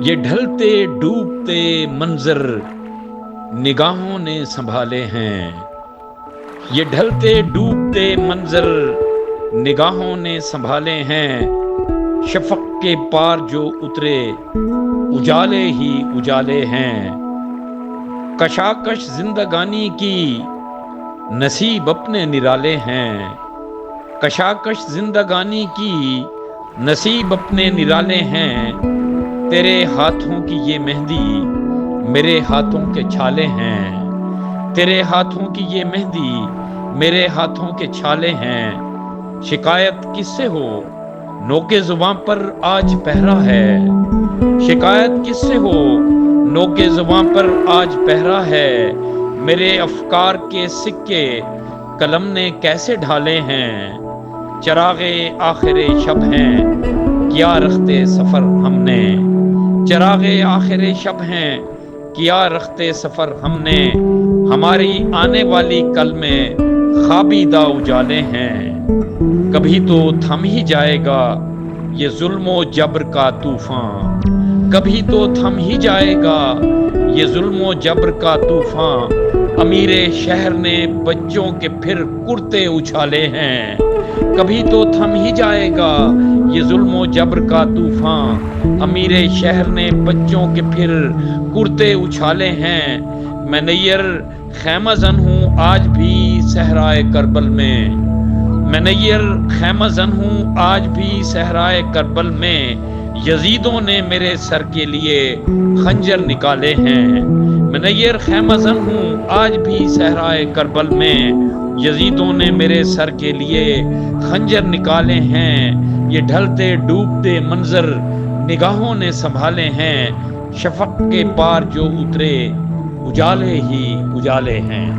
یہ ڈھلتے ڈوبتے منظر نگاہوں نے سنبھالے ہیں، یہ ڈھلتے ڈوبتے منظر نگاہوں نے سنبھالے ہیں، شفق کے پار جو اترے اجالے ہی اجالے ہیں، کشاکش زندگانی کی نصیب اپنے نرالے ہیں، کشاکش زندگانی کی نصیب اپنے نرالے ہیں، تیرے ہاتھوں کی یہ مہندی میرے ہاتھوں کے چھالے ہیں، تیرے ہاتھوں کی یہ مہندی میرے ہاتھوں کے چھالے ہیں، شکایت کس سے ہو نوک زباں پر آج پہرا ہے، شکایت کس سے ہو نوک زباں پر آج پہرا ہے، میرے افکار کے سکے قلم نے کیسے ڈھالے ہیں، چراغ آخر شب ہیں کیا رختے سفر ہم نے، چراغ آخر شب ہیں کیا رختے سفر ہم نے، ہماری آنے والی کل میں خوابیدہ اجالے ہیں، کبھی تو تھم ہی جائے گا یہ ظلم و جبر کا طوفان، کبھی تو تھم ہی جائے گا یہ ظلم و جبر کا طوفان، امیر شہر نے بچوں کے پھر کرتے اچھالے ہیں، کبھی تو تھم ہی جائے گا یہ ظلم و جبر کا طوفان، امیر شہر نے بچوں کے پھر کرتے اچھالے ہیں، میں نیر خیمہ زن ہوں آج بھی صحرائے کربل میں، میں نیر خیمہ زن ہوں آج بھی صحرائے کربل میں، یزیدوں نے میرے سر کے لیے خنجر نکالے ہیں، میں نیر خیمہ زن ہوں آج بھی صحرائے کربل میں، یزیدوں نے میرے سر کے لیے خنجر نکالے ہیں، یہ ڈھلتے ڈوبتے منظر نگاہوں نے سنبھالے ہیں، شفق کے پار جو اترے اجالے ہی اجالے ہیں۔